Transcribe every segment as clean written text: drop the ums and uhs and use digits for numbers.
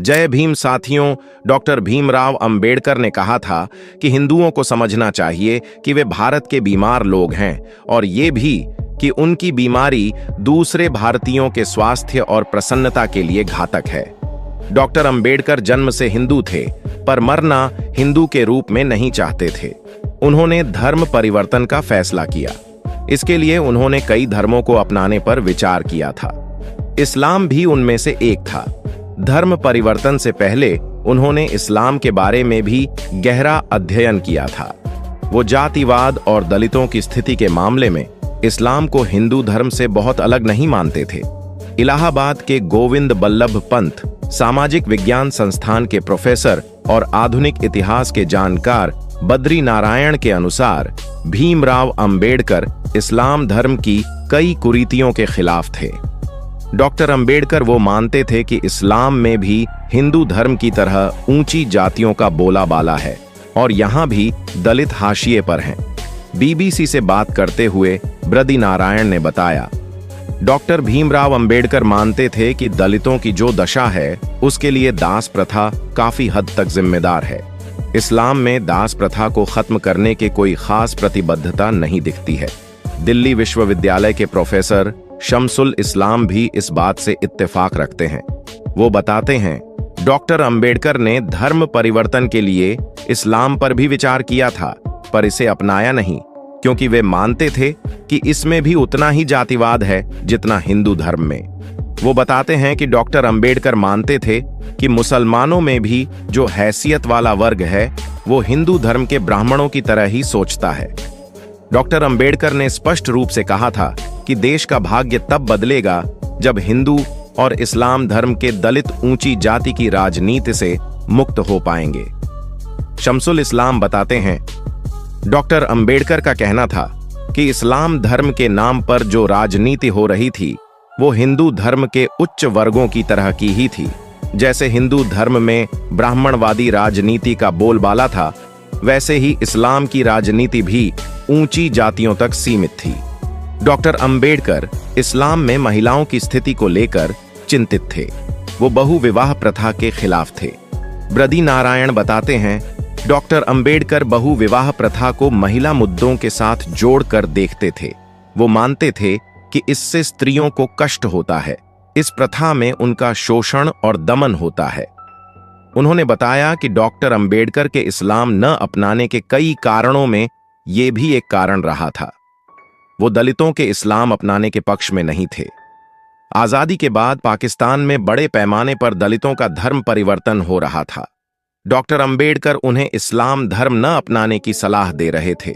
जय भीम साथियों, डॉक्टर भीमराव अंबेडकर ने कहा था कि हिंदुओं को समझना चाहिए कि वे भारत के बीमार लोग हैं और ये भी कि उनकी बीमारी दूसरे भारतीयों के स्वास्थ्य और प्रसन्नता के लिए घातक है। डॉक्टर अंबेडकर जन्म से हिंदू थे, पर मरना हिंदू के रूप में नहीं चाहते थे। उन्होंने धर्म परिवर्तन का फैसला किया। इसके लिए उन्होंने कई धर्मों को अपनाने पर विचार किया था। इस्लाम भी उनमें से एक था। धर्म परिवर्तन से पहले उन्होंने इस्लाम के बारे में भी गहरा अध्ययन किया था। वो जातिवाद और दलितों की स्थिति के मामले में इस्लाम को हिंदू धर्म से बहुत अलग नहीं मानते थे। इलाहाबाद के गोविंद बल्लभ पंत सामाजिक विज्ञान संस्थान के प्रोफेसर और आधुनिक इतिहास के जानकार बद्री नारायण के अनुसार भीमराव अंबेडकर इस्लाम धर्म की कई कुरीतियों के खिलाफ थे। डॉक्टर अंबेडकर वो मानते थे कि इस्लाम में भी हिंदू धर्म की तरह ऊंची जातियों का बोलाबाला है और यहाँ भी दलित हाशिए पर हैं। बीबीसी से बात करते हुए बद्री नारायण ने बताया, डॉक्टर भीमराव अंबेडकर मानते थे कि दलितों की जो दशा है उसके लिए दास प्रथा काफी हद तक जिम्मेदार है। इस्लाम में दास प्रथा को खत्म करने के कोई खास प्रतिबद्धता नहीं दिखती है। दिल्ली विश्वविद्यालय के प्रोफेसर शमसुल इस्लाम भी इस बात से इत्तेफाक रखते हैं। वो बताते हैं, डॉक्टर अंबेडकर ने धर्म परिवर्तन के लिए इस्लाम पर भी विचार किया था, पर इसे अपनाया नहीं, क्योंकि वे मानते थे कि इसमें भी उतना ही जातिवाद है जितना हिंदू धर्म में। वो बताते हैं कि डॉक्टर अंबेडकर मानते थे कि मुसलमानों में भी जो हैसियत वाला वर्ग है वो हिंदू धर्म के ब्राह्मणों की तरह ही सोचता है। डॉक्टर अंबेडकर ने स्पष्ट रूप से कहा था कि देश का भाग्य तब बदलेगा जब हिंदू और इस्लाम धर्म के दलित ऊंची जाति की राजनीति से मुक्त हो पाएंगे। शमसुल इस्लाम बताते हैं, डॉक्टर अंबेडकर का कहना था कि इस्लाम धर्म के नाम पर जो राजनीति हो रही थी वो हिंदू धर्म के उच्च वर्गों की तरह की ही थी। जैसे हिंदू धर्म में ब्राह्मणवादी राजनीति का बोलबाला था, वैसे ही इस्लाम की राजनीति भी ऊंची जातियों तक सीमित थी। डॉक्टर अंबेडकर इस्लाम में महिलाओं की स्थिति को लेकर चिंतित थे। वो बहुविवाह प्रथा के खिलाफ थे। बद्री नारायण बताते हैं, डॉक्टर अंबेडकर बहुविवाह प्रथा को महिला मुद्दों के साथ जोड़कर देखते थे। वो मानते थे कि इससे स्त्रियों को कष्ट होता है, इस प्रथा में उनका शोषण और दमन होता है। उन्होंने बताया कि डॉक्टर अंबेडकर के इस्लाम न अपनाने के कई कारणों में ये भी एक कारण रहा था। वो दलितों के इस्लाम अपनाने के पक्ष में नहीं थे। आजादी के बाद पाकिस्तान में बड़े पैमाने पर दलितों का धर्म परिवर्तन हो रहा था। डॉक्टर अंबेडकर उन्हें इस्लाम धर्म न अपनाने की सलाह दे रहे थे।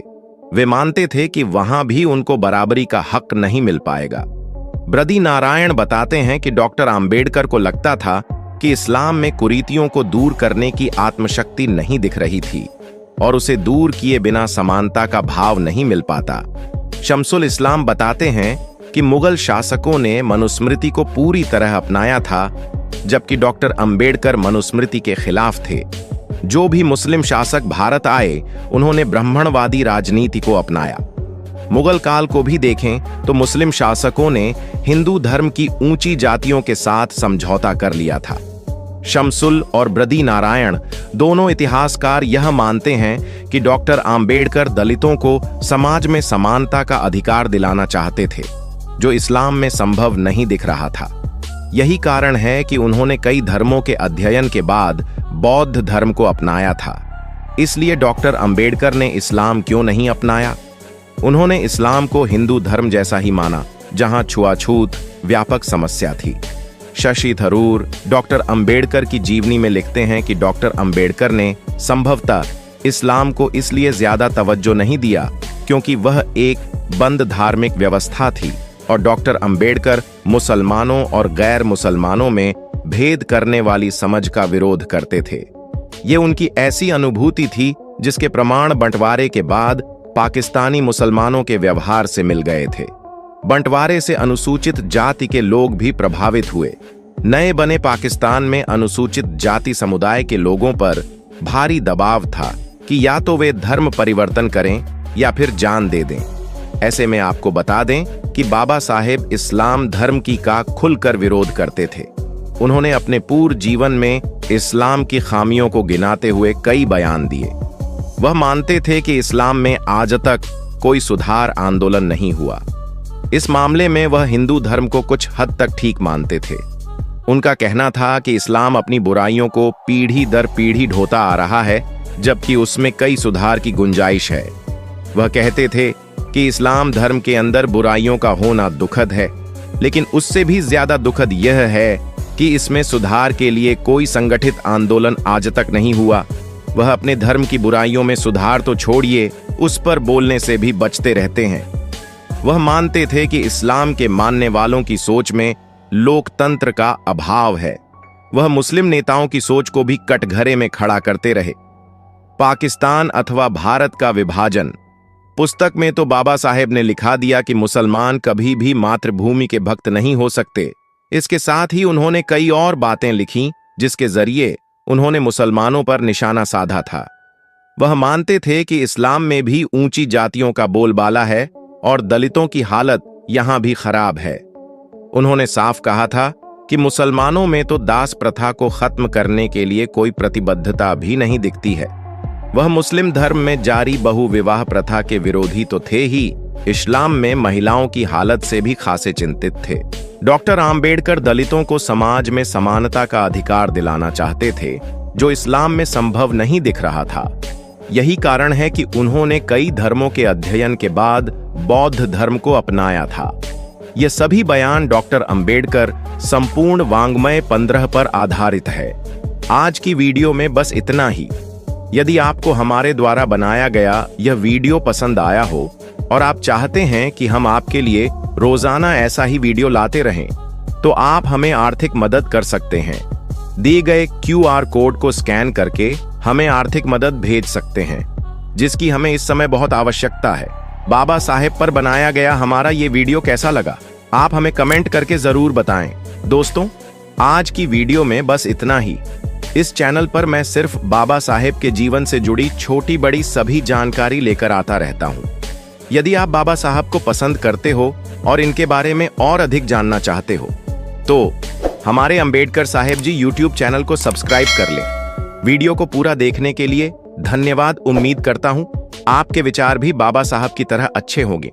वे मानते थे कि वहां भी उनको बराबरी का हक नहीं मिल पाएगा। बद्री नारायण बताते हैं कि डॉक्टर अंबेडकर को लगता था कि इस्लाम में कुरीतियों को दूर करने की आत्मशक्ति नहीं दिख रही थी और उसे दूर किए बिना समानता का भाव नहीं मिल पाता। शमसुल इस्लाम बताते हैं कि मुगल शासकों ने मनुस्मृति को पूरी तरह अपनाया था, जबकि डॉक्टर अंबेडकर मनुस्मृति के खिलाफ थे। जो भी मुस्लिम शासक भारत आए, उन्होंने ब्राह्मणवादी राजनीति को अपनाया। मुगल काल को भी देखें तो मुस्लिम शासकों ने हिंदू धर्म की ऊंची जातियों के साथ समझौता कर लिया था। शमसुल और बद्री नारायण दोनों इतिहासकार यह मानते हैं कि डॉक्टर अंबेडकर दलितों को समाज में समानता का अधिकार दिलाना चाहते थे, जो इस्लाम में संभव नहीं दिख रहा था। यही कारण है कि उन्होंने कई धर्मों के अध्ययन के बाद बौद्ध धर्म को अपनाया था। इसलिए डॉक्टर अंबेडकर ने इस्लाम क्यों नहीं अपनाया? उन्होंने इस्लाम को हिंदू धर्म जैसा ही माना, जहां छुआछूत व्यापक समस्या थी। शशि थरूर डॉक्टर अंबेडकर की जीवनी में लिखते हैं कि डॉक्टर अंबेडकर ने संभवतः इस्लाम को इसलिए ज्यादा तवज्जो नहीं दिया क्योंकि वह एक बंद धार्मिक व्यवस्था थी और डॉक्टर अंबेडकर मुसलमानों और गैर मुसलमानों में भेद करने वाली समझ का विरोध करते थे। ये उनकी ऐसी अनुभूति थी जिसके प्रमाण बंटवारे के बाद पाकिस्तानी मुसलमानों के व्यवहार से मिल गए थे। बंटवारे से अनुसूचित जाति के लोग भी प्रभावित हुए। नए बने पाकिस्तान में अनुसूचित जाति समुदाय के लोगों पर भारी दबाव था कि या तो वे धर्म परिवर्तन करें या फिर जान दे दें। ऐसे में आपको बता दें कि बाबा साहेब इस्लाम धर्म का खुलकर विरोध करते थे। उन्होंने अपने पूरे जीवन में इस्लाम की खामियों को गिनाते हुए कई बयान दिए। वह मानते थे कि इस्लाम में आज तक कोई सुधार आंदोलन नहीं हुआ। इस मामले में वह हिंदू धर्म को कुछ हद तक ठीक मानते थे। उनका कहना था कि इस्लाम अपनी बुराइयों को पीढ़ी दर पीढ़ी ढोता आ रहा है, जबकि उसमें कई सुधार की गुंजाइश है। वह कहते थे कि इस्लाम धर्म के अंदर बुराइयों का होना दुखद है, लेकिन उससे भी ज्यादा दुखद यह है कि इसमें सुधार के लिए कोई संगठित आंदोलन आज तक नहीं हुआ। वह अपने धर्म की बुराइयों में सुधार तो छोड़िए, उस पर बोलने से भी बचते रहते हैं। वह मानते थे कि इस्लाम के मानने वालों की सोच में लोकतंत्र का अभाव है। वह मुस्लिम नेताओं की सोच को भी कटघरे में खड़ा करते रहे। पाकिस्तान अथवा भारत का विभाजन पुस्तक में तो बाबा साहेब ने लिखा दिया कि मुसलमान कभी भी मातृभूमि के भक्त नहीं हो सकते। इसके साथ ही उन्होंने कई और बातें लिखी जिसके जरिए उन्होंने मुसलमानों पर निशाना साधा था। वह मानते थे कि इस्लाम में भी ऊंची जातियों का बोलबाला है और दलितों की हालत यहां भी खराब है। उन्होंने साफ कहा था कि मुसलमानों में तो दास प्रथा को खत्म करने के लिए कोई प्रतिबद्धता भी नहीं दिखती है। वह मुस्लिम धर्म में जारी बहुविवाह प्रथा के विरोधी तो थे ही, इस्लाम में महिलाओं की हालत से भी खासे चिंतित थे। डॉक्टर आम्बेडकर दलितों को समाज में समानता का अधिकार दिलाना चाहते थे, जो इस्लाम में संभव नहीं दिख रहा था। यही कारण है कि उन्होंने कई धर्मों के अध्ययन के बाद बौद्ध धर्म को अपनाया था। ये सभी बयान डॉक्टर अंबेडकर संपूर्ण वाङ्मय 15 पर आधारित है। आज की वीडियो में बस इतना ही। यदि आपको हमारे द्वारा बनाया गया यह वीडियो पसंद आया हो और आप चाहते हैं कि हम आपके लिए रोजाना ऐसा ही वीडियो लाते रहें, तो आप हमें आर्थिक मदद कर सकते हैं। दिए गए QR कोड को स्कैन करके हमें आर्थिक मदद भेज सकते हैं, जिसकी हमें इस समय बहुत आवश्यकता है। बाबा साहेब पर बनाया गया हमारा ये वीडियो कैसा लगा, आप हमें कमेंट करके जरूर बताएं। दोस्तों, आज की वीडियो में बस इतना ही। इस चैनल पर मैं सिर्फ बाबा साहेब के जीवन से जुड़ी छोटी बड़ी सभी जानकारी लेकर आता रहता हूं। यदि आप बाबा साहब को पसंद करते हो और इनके बारे में और अधिक जानना चाहते हो, तो हमारे अंबेडकर साहेब जी YouTube चैनल को सब्सक्राइब कर लें। वीडियो को पूरा देखने के लिए धन्यवाद। उम्मीद करता हूं आपके विचार भी बाबा साहब की तरह अच्छे होंगे।